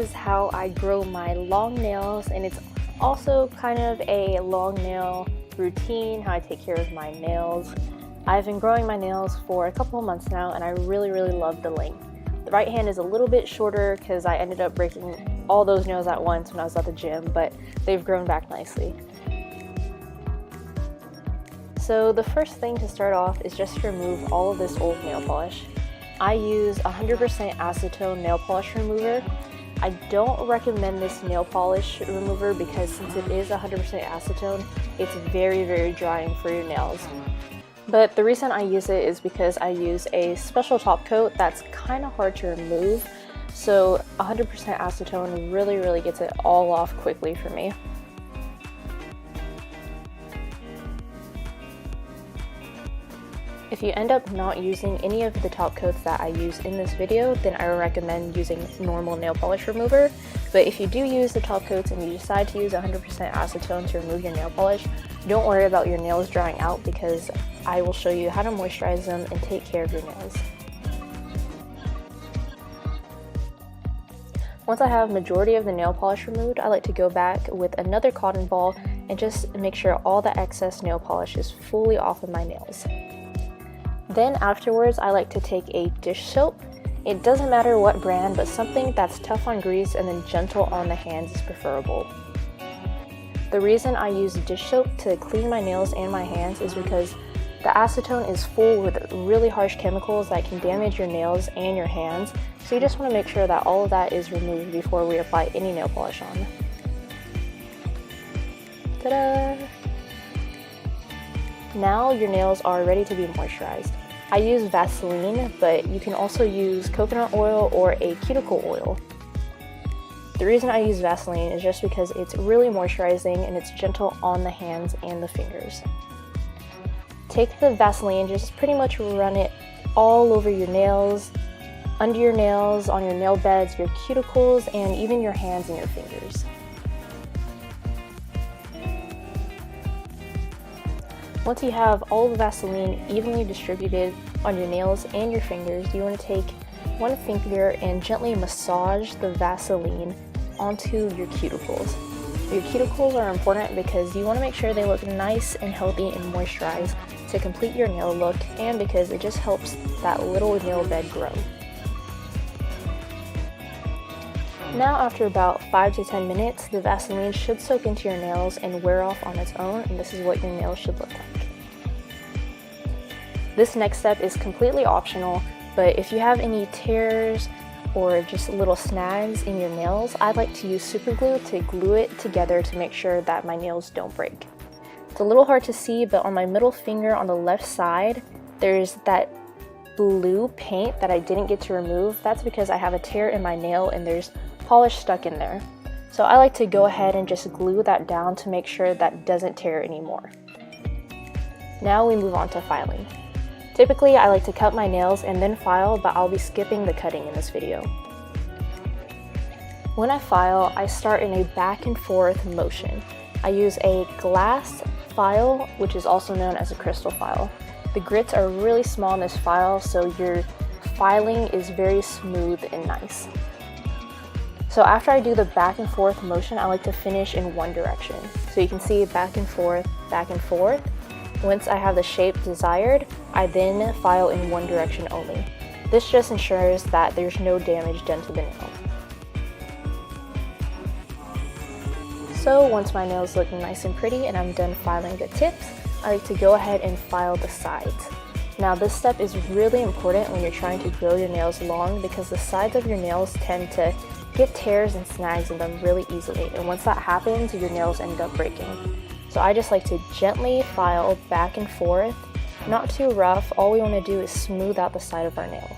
is how I grow my long nails, and it's also kind of a long nail routine, how I take care of my nails. I've been growing my nails for a couple of months now, and I really love the length. The right hand is a little bit shorter because I ended up breaking all those nails at once when I was at the gym, but they've grown back nicely. So the first thing to start off is just to remove all of this old nail polish. I use 100% acetone nail polish remover. I don't recommend this nail polish remover because since it is 100% acetone, it's very drying for your nails. But the reason I use it is because I use a special top coat that's kind of hard to remove. So 100% acetone really gets it all off quickly for me. If you end up not using any of the top coats that I use in this video, then I would recommend using normal nail polish remover. But if you do use the top coats and you decide to use 100% acetone to remove your nail polish, don't worry about your nails drying out because I will show you how to moisturize them and take care of your nails. Once I have majority of the nail polish removed, I like to go back with another cotton ball and just make sure all the excess nail polish is fully off of my nails. Then afterwards, I like to take a dish soap. It doesn't matter what brand, but something that's tough on grease and then gentle on the hands is preferable. The reason I use dish soap to clean my nails and my hands is because the acetone is full with really harsh chemicals that can damage your nails and your hands, so you just want to make sure that all of that is removed before we apply any nail polish on. Ta-da! Now your nails are ready to be moisturized. I use Vaseline, but you can also use coconut oil or a cuticle oil. The reason I use Vaseline is just because it's really moisturizing and it's gentle on the hands and the fingers. Take the Vaseline, just pretty much run it all over your nails, under your nails, on your nail beds, your cuticles, and even your hands and your fingers. Once you have all the Vaseline evenly distributed on your nails and your fingers, you want to take one finger and gently massage the Vaseline onto your cuticles. Your cuticles are important because you want to make sure they look nice and healthy and moisturized to complete your nail look, and because it just helps that little nail bed grow. Now after about 5 to 10 minutes, the Vaseline should soak into your nails and wear off on its own, and this is what your nails should look like. This next step is completely optional, but if you have any tears or just little snags in your nails, I like to use super glue to glue it together to make sure that my nails don't break. It's a little hard to see, but on my middle finger on the left side, there's that blue paint that I didn't get to remove. That's because I have a tear in my nail and there's polish stuck in there. So I like to go ahead and just glue that down to make sure that doesn't tear anymore. Now we move on to filing. Typically, I like to cut my nails and then file, but I'll be skipping the cutting in this video. When I file, I start in a back and forth motion. I use a glass file, which is also known as a crystal file. The grits are really small in this file, so your filing is very smooth and nice. So after I do the back and forth motion, I like to finish in one direction. So you can see back and forth, back and forth. Once I have the shape desired, I then file in one direction only. This just ensures that there's no damage done to the nail. So once my nails look nice and pretty and I'm done filing the tips, I like to go ahead and file the sides. Now this step is really important when you're trying to grow your nails long because the sides of your nails tend to get tears and snags in them really easily, and once that happens, your nails end up breaking. So I just like to gently file back and forth, not too rough. All we want to do is smooth out the side of our nail.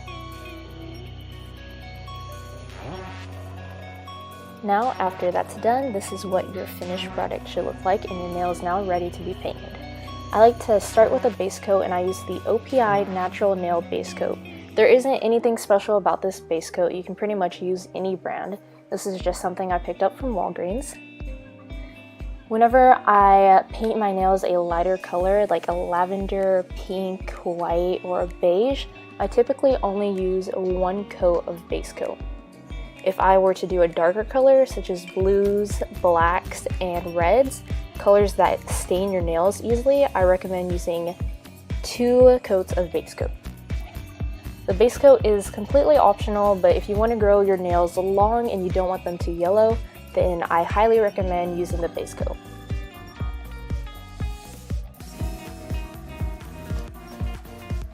Now after that's done, this is what your finished product should look like, and your nail is now ready to be painted. I like to start with a base coat, and I use the OPI Natural Nail Base Coat. There isn't anything special about this base coat. You can pretty much use any brand. This is just something I picked up from Walgreens. Whenever I paint my nails a lighter color, like a lavender, pink, white, or a beige, I typically only use one coat of base coat. If I were to do a darker color, such as blues, blacks, and reds, colors that stain your nails easily, I recommend using 2 coats of base coat. The base coat is completely optional, but if you want to grow your nails long and you don't want them to yellow, then I highly recommend using the base coat.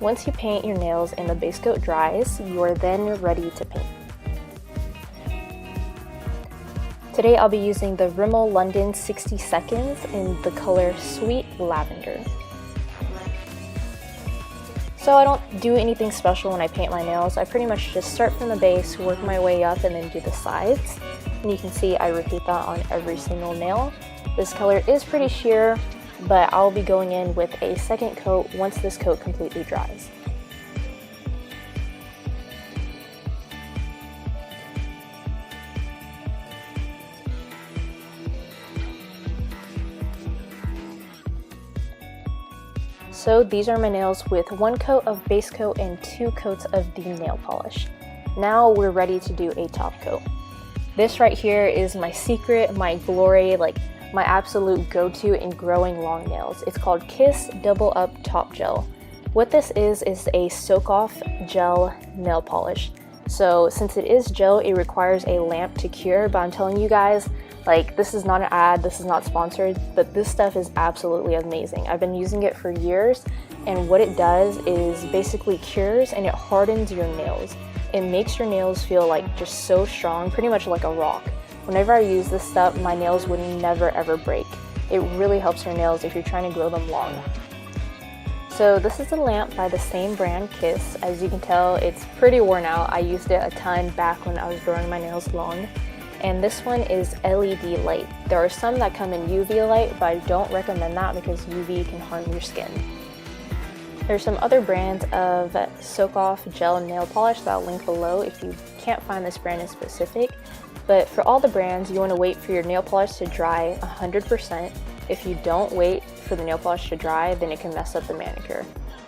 Once you paint your nails and the base coat dries, you are then ready to paint. Today I'll be using the Rimmel London 60 Seconds in the color Sweet Lavender. So I don't do anything special when I paint my nails. I pretty much just start from the base, work my way up, and then do the sides. And you can see I repeat that on every single nail. This color is pretty sheer, but I'll be going in with a second coat once this coat completely dries. So these are my nails with 1 coat of base coat and 2 coats of the nail polish. Now we're ready to do a top coat. This right here is my secret, my glory, like my absolute go-to in growing long nails. It's called Kiss Double Up Top Gel. What this is a soak-off gel nail polish. So since it is gel, it requires a lamp to cure, but I'm telling you guys, like, this is not an ad, this is not sponsored, but this stuff is absolutely amazing. I've been using it for years, and what it does is basically cures and it hardens your nails. It makes your nails feel like just so strong, pretty much like a rock. Whenever I use this stuff, my nails would never ever break. It really helps your nails if you're trying to grow them long. So this is a lamp by the same brand, Kiss. As you can tell, it's pretty worn out. I used it a ton back when I was growing my nails long. And this one is LED light. There are some that come in UV light, but I don't recommend that because UV can harm your skin. There's some other brands of soak-off gel nail polish that I'll link below if you can't find this brand in specific. But for all the brands, you want to wait for your nail polish to dry 100%. If you don't wait for the nail polish to dry, then it can mess up the manicure.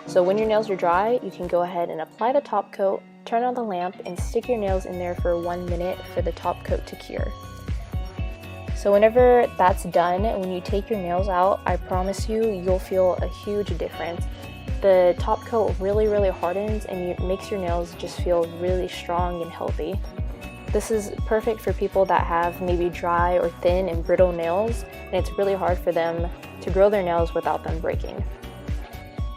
So when your nails are dry, you can go ahead and apply the top coat, turn on the lamp, and stick your nails in there for 1 minute for the top coat to cure. So whenever that's done, when you take your nails out, I promise you, you'll feel a huge difference. The top coat really hardens and it makes your nails just feel really strong and healthy. This is perfect for people that have maybe dry or thin and brittle nails, and it's really hard for them to grow their nails without them breaking.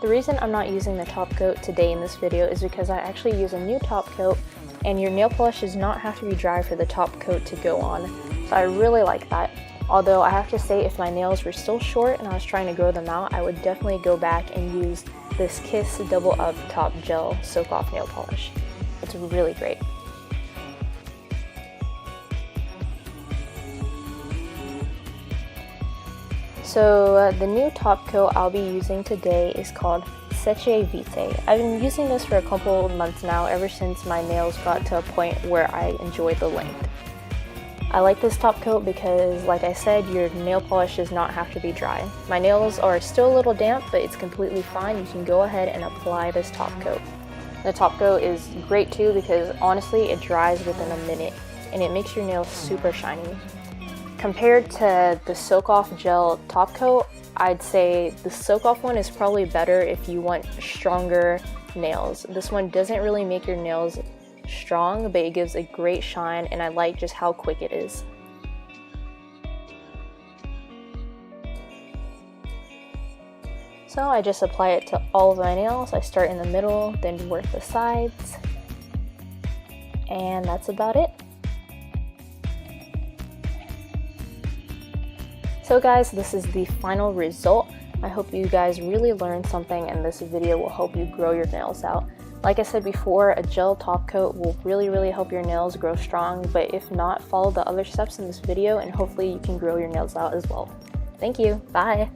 The reason I'm not using the top coat today in this video is because I actually use a new top coat, and your nail polish does not have to be dry for the top coat to go on. So I really like that. Although I have to say, if my nails were still short and I was trying to grow them out, I would definitely go back and use this Kiss Double Up Top Gel Soak-Off Nail Polish. It's really great. So the new top coat I'll be using today is called Seche Vite. I've been using this for a couple of months now, ever since my nails got to a point where I enjoy the length. I like this top coat because, like I said, your nail polish does not have to be dry. My nails are still a little damp, but it's completely fine. You can go ahead and apply this top coat. The top coat is great too because honestly it dries within a minute and it makes your nails super shiny. Compared to the soak-off gel top coat, I'd say the soak-off one is probably better if you want stronger nails. This one doesn't really make your nails strong, but it gives a great shine, and I like just how quick it is. So I just apply it to all of my nails. I start in the middle, then work the sides, and that's about it. So guys, this is the final result. I hope you guys really learned something, and this video will help you grow your nails out. Like I said before, a gel top coat will really help your nails grow strong, but if not, follow the other steps in this video and hopefully you can grow your nails out as well. Thank you, bye!